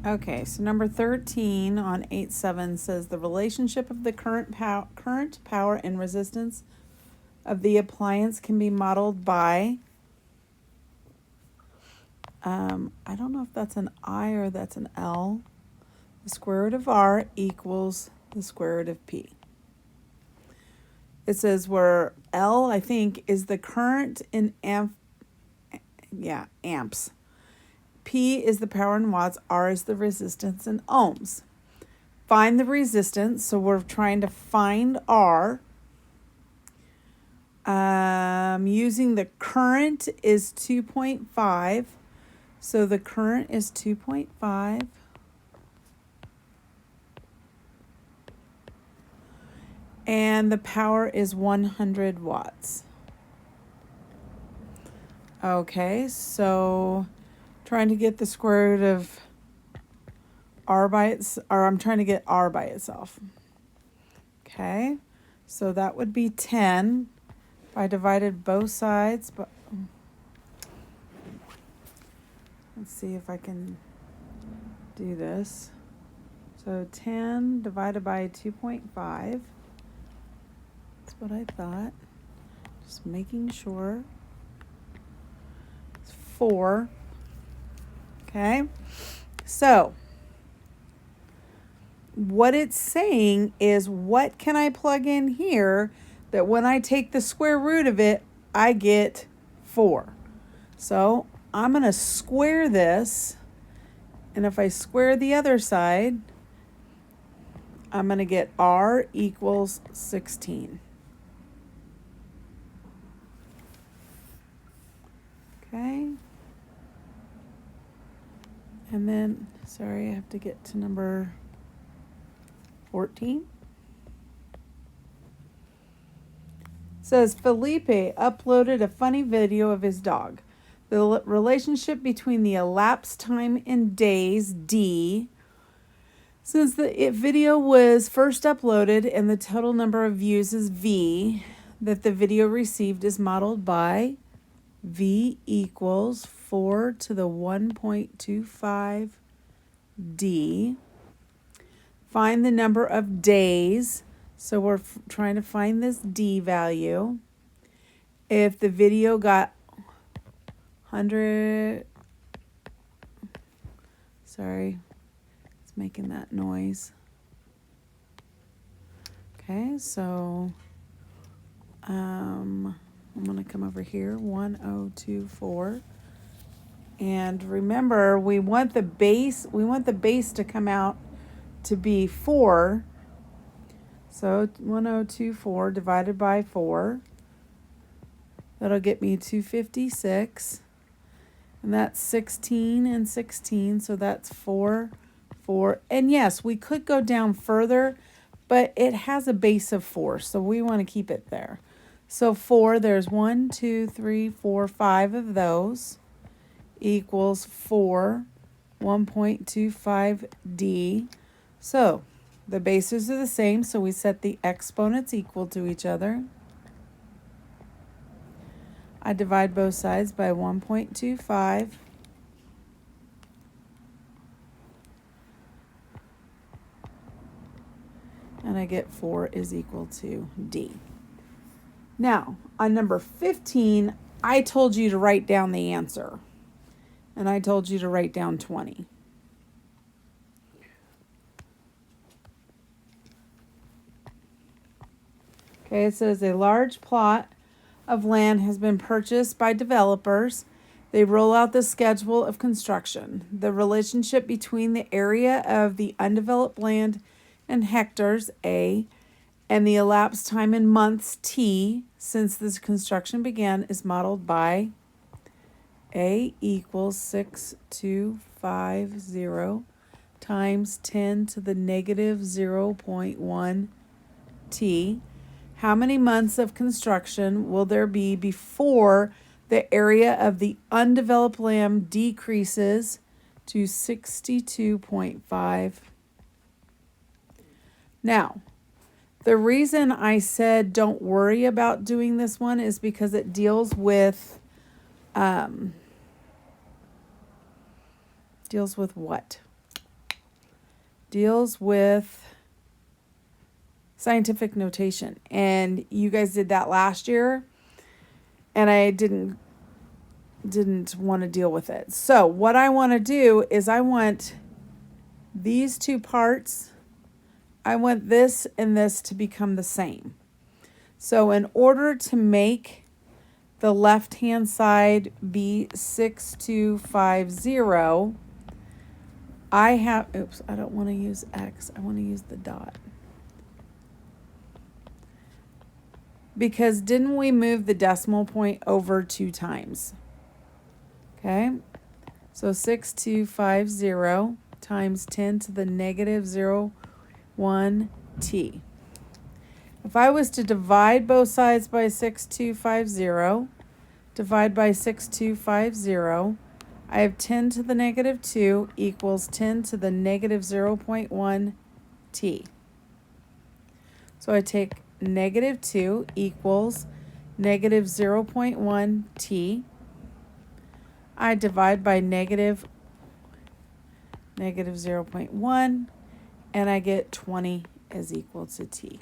Okay, so number 13 on 8-7 says the relationship of the current power and resistance of the appliance can be modeled by, I don't know if that's an I or that's an L. The square root of R equals the square root of P. It says where L, I think, is the current in amps. P is the power in watts, R is the resistance in ohms. Find the resistance, so we're trying to find R. Using the current is 2.5, so the current is 2.5. And the power is 100 watts. Okay, so trying to get the square root of R by I'm trying to get R by itself. Okay, so that would be 10 if I divided both sides. But let's see if I can do this. So 10 divided by 2.5. That's what I thought. Just making sure. It's 4. Okay, so what it's saying is, what can I plug in here that when I take the square root of it, I get 4. So I'm going to square this, and if I square the other side, I'm going to get R equals 16. Okay. And then, sorry, I have to get to number 14. It says Felipe uploaded a funny video of his dog. The relationship between the elapsed time in days, D, since the video was first uploaded and the total number of views is V, that the video received is modeled by V equals 4 to the 1.25 D. Find the number of days. So we're trying to find this D value. If the video got 100, sorry, it's making that noise. Okay, so I'm going to come over here, 1024. And remember, we want the base to come out to be 4. So 1024 divided by 4. That'll get me 256. And that's 16 and 16, so that's 4, 4. And yes, we could go down further, but it has a base of 4, so we want to keep it there. So 4, there's 1, 2, 3, 4, 5 of those equals 4, 1.25 D. So the bases are the same, so we set the exponents equal to each other. I divide both sides by 1.25. And I get 4 is equal to D. Now, on number 15, I told you to write down the answer. And I told you to write down 20. Okay, it says a large plot of land has been purchased by developers. They roll out the schedule of construction. The relationship between the area of the undeveloped land in hectares, A, and the elapsed time in months, T, since this construction began, is modeled by A equals 6250 times 10 to the negative 0.1 T. How many months of construction will there be before the area of the undeveloped land decreases to 62.5? Now, the reason I said don't worry about doing this one is because it deals with what? deals with scientific notation. And you guys did that last year, and I didn't want to deal with it. So what I want to do is I want these two parts, I want this and this to become the same. So in order to make the left-hand side be 6250, I have, oops, I don't want to use X. I want to use the dot. Because didn't we move the decimal point over 2 times? Okay, so 6250 times 10 to the negative 0.1 t. If I was to divide both sides by 6250, divide by 6250, I have 10 to the negative 2 equals 10 to the negative 0.1 t. So I take negative 2 equals negative 0.1 t. I divide by negative 0.1, and I get 20 is equal to t.